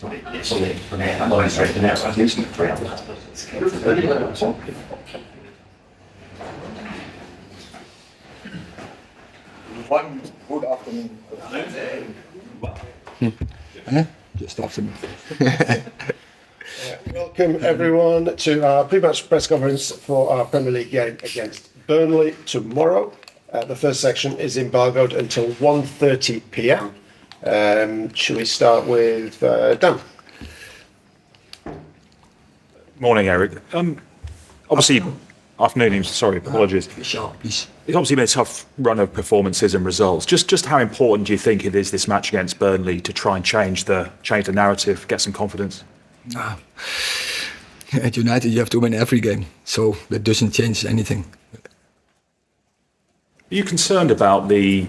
One good afternoon. Just afternoon. Welcome everyone to our pre-match press conference for our Premier League game against Burnley tomorrow. The first section is embargoed until 1:30 p.m. Should we start with Dan? Morning, Erik. Obviously, afternoon. Sorry, apologies. Please. It's obviously been a tough run of performances and results. Just how important do you think it is this match against Burnley to try and change the narrative, get some confidence? At United, you have to win every game, so that doesn't change anything. Are you concerned about the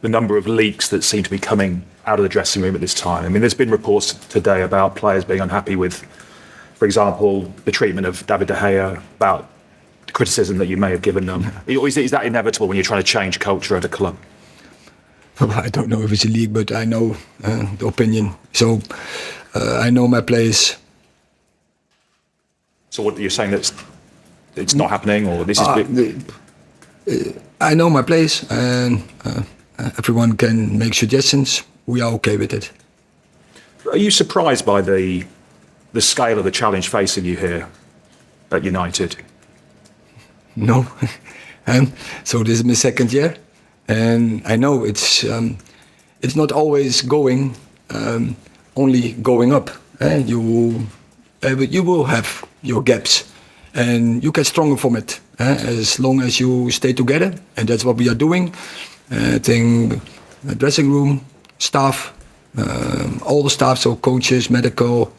number of leaks that seem to be coming out of the dressing room at this time? I mean, there's been reports today about players being unhappy with, for example, the treatment of David De Gea, about the criticism that you may have given them. Is that inevitable when you're trying to change culture at a club? I don't know if it's a league, but I know the opinion. So I know my players. So what you're saying that it's not happening, or this is? I know my players, and everyone can make suggestions. We are okay with it. Are you surprised by the scale of the challenge facing you here at United? No. So this is my second year, and I know it's not always going only going up. You will have your gaps, and you get stronger from it as long as you stay together, and that's what we are doing. I think dressing room, staff, all the staff, so coaches, medical,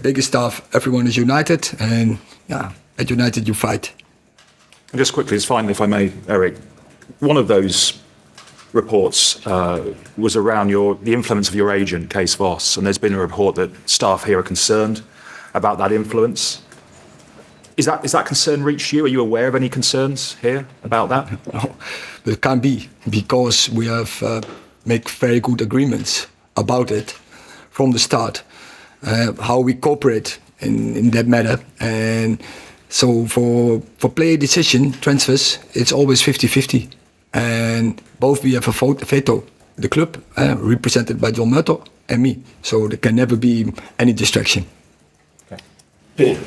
bigger staff, everyone is united, and at United you fight. And just quickly, it's fine if I may, Erik. One of those reports was around the influence of your agent, Kees Vos, and there's been a report that staff here are concerned about that influence. Is that concern reached you? Are you aware of any concerns here about that? No, it can't be, because we have made very good agreements about it from the start, how we cooperate in that matter. And so for player decision, transfers, it's always 50-50. And both we have a veto, the club, represented by John Murtough, and me. So there can never be any distraction. Okay.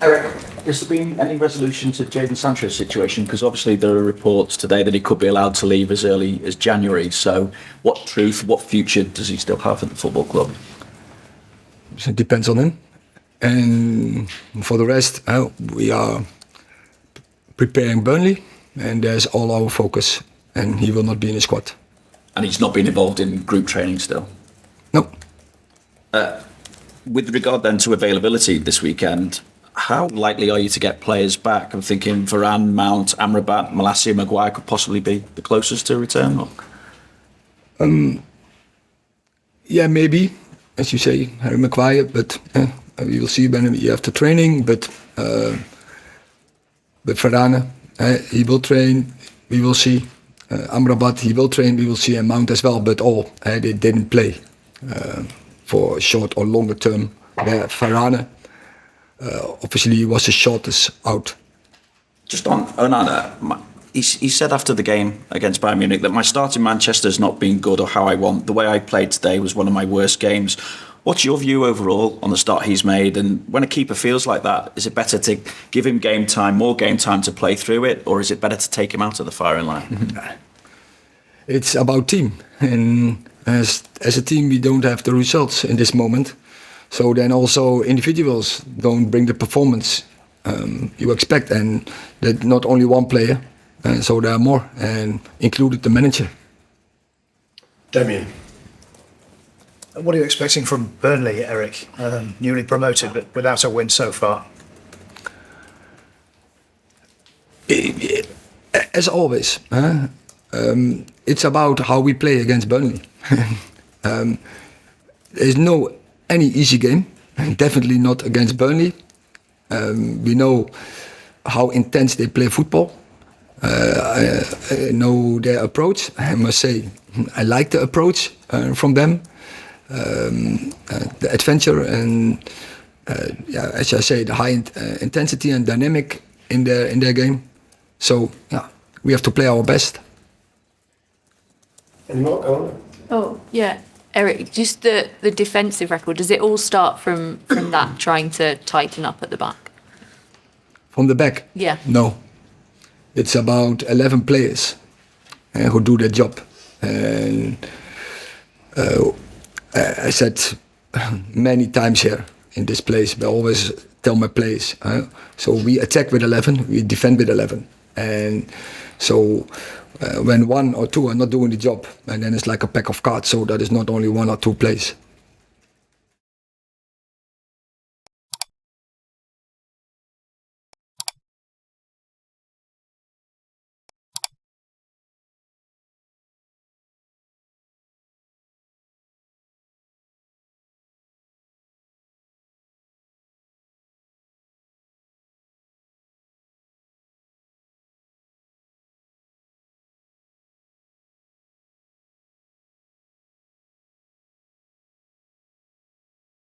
Erik, has there been any resolution to Jadon Sancho's situation? Because obviously there are reports today that he could be allowed to leave as early as January. So what future does he still have at the football club? So it depends on him. And for the rest, we are preparing Burnley, and there's all our focus, and he will not be in the squad. And he's not been involved in group training still? No. With regard then to availability this weekend, how likely are you to get players back? I'm thinking Varane, Mount, Amrabat, Malacia, Maguire could possibly be the closest to return. Yeah, maybe, as you say, Harry Maguire, but we will see when we have the training. But Varane, he will train, we will see. Amrabat, he will train, we will see, and Mount as well. But all they didn't play for short or longer term. Where Varane, obviously, he was the shortest out. Just on Onana, he said after the game against Bayern Munich that my start in Manchester has not been good or how I want. The way I played today was one of my worst games. What's your view overall on the start he's made? And when a keeper feels like that, is it better to give him more game time to play through it, or is it better to take him out of the firing line? It's about team, and as a team we don't have the results in this moment. So then also individuals don't bring the performance you expect, and that not only one player, so there are more, and included the manager. Damien. What are you expecting from Burnley, Erik? Newly promoted, but without a win so far. As always, it's about how we play against Burnley. There's no any easy game, definitely not against Burnley. We know how intense they play football. I know their approach. I must say, I like the approach from them. the adventure and yeah, as I say, the high intensity and dynamic in their game. So yeah, we have to play our best. Any more? Go on. Oh, yeah. Erik, just the defensive record, does it all start from that, trying to tighten up at the back? From the back? Yeah. No. It's about 11 players who do their job. And I said many times here in this place, but I always tell my players, so we attack with 11, we defend with 11. And so when one or two are not doing the job, and then it's like a pack of cards, so that is not only one or two plays.